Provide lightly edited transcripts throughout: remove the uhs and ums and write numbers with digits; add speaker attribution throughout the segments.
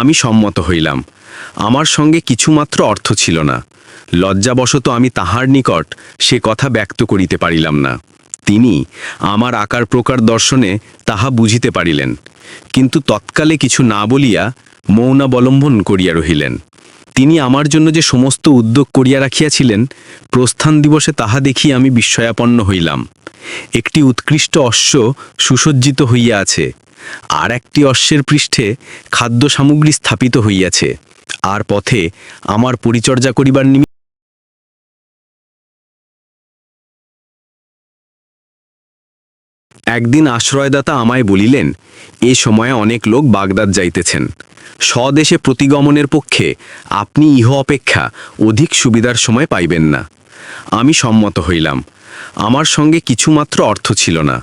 Speaker 1: আমি সম্মত হইলাম। আমার সঙ্গে কিছুমাত্র অর্থ ছিল না। লজ্জাবশত আমি তাহার নিকট সে কথা ব্যক্ত করিতে পারিলাম না। তিনি আমার আকার প্রকার দর্শনে তাহা বুঝিতে পারিলেন, কিন্তু তৎকালে কিছু না বলিয়া মৌনাবলম্বন করিয়া রহিলেন। তিনি আমার জন্য যে সমস্ত উদ্যোগ করিয়া রাখিয়াছিলেন, প্রস্থান দিবসে তাহা দেখি আমি বিস্ময়াপন্ন হইলাম। একটি উৎকৃষ্ট অশ্ব সুসজ্জিত হইয়া আছে, আর একটি অশ্বের পৃষ্ঠে খাদ্য সামগ্রী স্থাপিত হইয়াছে, আর পথে আমার পরিচর্যা করিবার নিমিত্ত একদিন আশ্রয়দাতা আমায় বলিলেন, এ সময়ে অনেক লোক বাগদাদ যাইতেছেন। স্বদেশে প্রতিগমনের পক্ষে আপনি ইহ অপেক্ষা অধিক সুবিধার সময় পাইবেন না। আমি সম্মত হইলাম। আমার সঙ্গে কিছুমাত্র অর্থ ছিল না।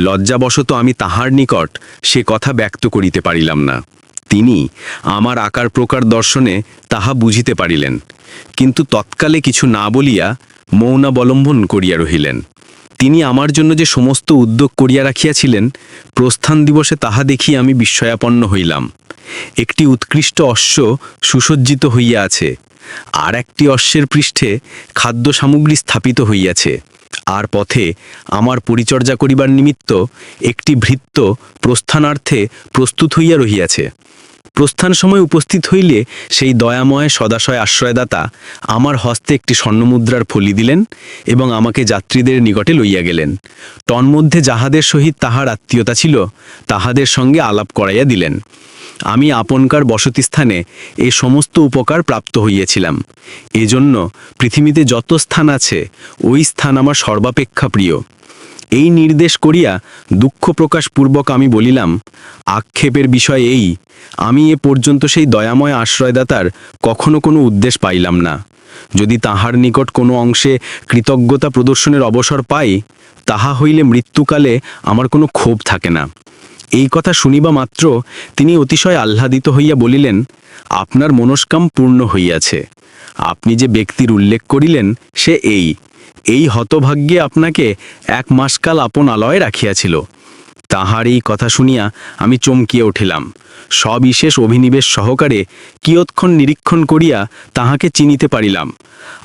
Speaker 1: লজ্জাবশত আমি তাহার নিকট সে কথা ব্যক্ত করিতে পারিলাম না। তিনি আমার আকার প্রকার দর্শনে তাহা বুঝিতে পারিলেন, কিন্তু তৎকালে কিছু না বলিয়া মৌনাবলম্বন করিয়া রহিলেন। তিনি আমার জন্য যে সমস্ত উদ্যোগ করিয়া রাখিয়াছিলেন, প্রস্থান দিবসে তাহা দেখি আমি বিস্ময়াপন্ন হইলাম। একটি উৎকৃষ্ট অশ্ব সুসজ্জিত হইয়া আছে, আর একটি অশ্বের পৃষ্ঠে খাদ্য সামগ্রী স্থাপিত হইয়াছে, আর পথে আমার পরিচর্যা করিবার নিমিত্ত একটি ভৃত্য প্রস্থানার্থে প্রস্তুত হইয়া রহিয়াছে। প্রস্থান সময় উপস্থিত হইলে সেই দয়াময় সদাশয় আশ্রয়দাতা আমার হস্তে একটি স্বর্ণমুদ্রার ফলি দিলেন এবং আমাকে যাত্রীদের নিকটে লইয়া গেলেন। তন্মধ্যে যাহাদের সহিত তাহার আত্মীয়তা ছিল, তাহাদের সঙ্গে আলাপ করাইয়া দিলেন। আমি আপনকার বসতিস্থানে এ সমস্ত উপকার প্রাপ্ত হইয়াছিলাম। এজন্য পৃথিবীতে যত স্থান আছে, ওই স্থান আমার সর্বাপেক্ষা প্রিয়। এই নির্দেশ করিয়া দুঃখ প্রকাশপূর্বক আমি বলিলাম, আক্ষেপের বিষয় এই, আমি এ পর্যন্ত সেই দয়াময় আশ্রয়দাতার কখনো কোনো উদ্দেশ্য পাইলাম না। যদি তাহার নিকট কোনো অংশে কৃতজ্ঞতা প্রদর্শনের অবসর পাই, তাহা হইলে মৃত্যুকালে আমার কোনো ক্ষোভ থাকে না। এই কথা শুনিবা মাত্র তিনি অতিশয় আহ্লাদিত হইয়া বলিলেন, আপনার মনস্কাম পূর্ণ হইয়াছে। আপনি যে ব্যক্তির উল্লেখ করিলেন, সে এই হতভাগ্যে আপনাকে 1 মাসকাল আপন আলয়ে রাখিয়াছিল। তাহার এই কথা শুনিয়া আমি চমকিয়া উঠিলাম। সবিশেষ অভিনিবেশ সহকারে কিয়ৎক্ষণ নিরীক্ষণ করিয়া তাহাকে চিনিতে পারিলাম।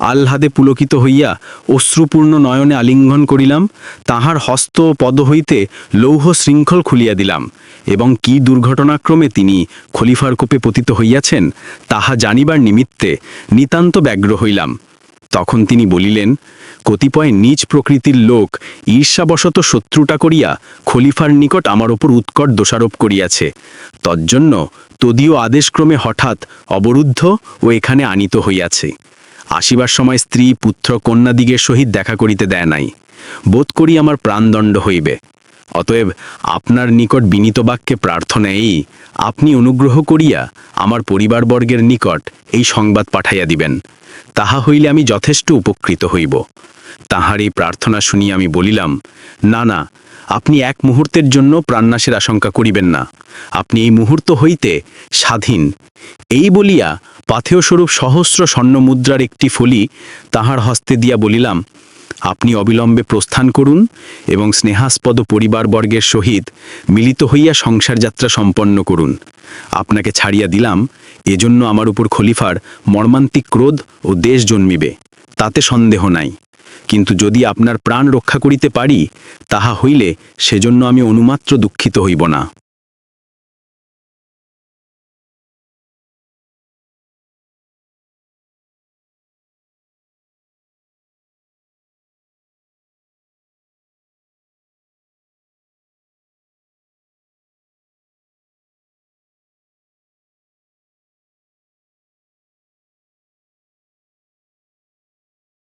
Speaker 1: আহ্লাদে পুলকিত হইয়া অশ্রুপূর্ণ নয়নে আলিঙ্গন করিলাম। তাহার হস্ত ও পদ হইতে লৌহ শৃঙ্খল খুলিয়া দিলাম, এবং কি দুর্ঘটনাক্রমে তিনি খলিফার কোপে পতিত হইয়াছেন, তাহা জানিবার নিমিত্তে নিতান্ত ব্যগ্র হইলাম। তখন তিনি বলিলেন, কতিপয় নীচ প্রকৃতির লোক ঈর্ষাবশত শত্রুতা করিয়া খলিফার নিকট আমার ওপর উৎকট দোষারোপ করিয়াছে। তজ্জন্য তদীয় আদেশক্রমে হঠাৎ অবরুদ্ধ ও এখানে আনিত হইয়াছে। আসিবার সময় স্ত্রী পুত্র কন্যাদিগের সহিত দেখা করিতে দেয় নাই। বোধ করি আমার প্রাণদণ্ড হইবে। অতএব আপনার নিকট বিনীত বাক্যে প্রার্থনা এই, আপনি অনুগ্রহ করিয়া আমার পরিবারবর্গের নিকট এই সংবাদ পাঠাইয়া দিবেন। তাহা হইলে আমি যথেষ্ট উপকৃত হইব। তাহার এই প্রার্থনা শুনিয়া আমি বলিলাম, না, আপনি এক মুহূর্তের জন্য প্রাণনাশের আশঙ্কা করিবেন না। আপনি এই মুহূর্ত হইতে স্বাধীন। এই বলিয়া পাথেয়স্বরূপ সহস্র স্বর্ণমুদ্রার একটি ফলি তাহার হস্তে দিয়া বলিলাম, আপনি অবিলম্বে প্রস্থান করুন এবং স্নেহাস্পদ পরিবারবর্গের সহিত মিলিত হইয়া সংসার যাত্রা সম্পন্ন করুন। আপনাকে ছাড়িয়া দিলাম, এজন্য আমার উপর খলিফার মর্মান্তিক ক্রোধ ও দেশ জন্মিবে, তাতে সন্দেহ নাই। কিন্তু যদি আপনার প্রাণ রক্ষা করিতে পারি, তাহা হইলে সেজন্য আমি অনুমাত্র দুঃখিত হইব না।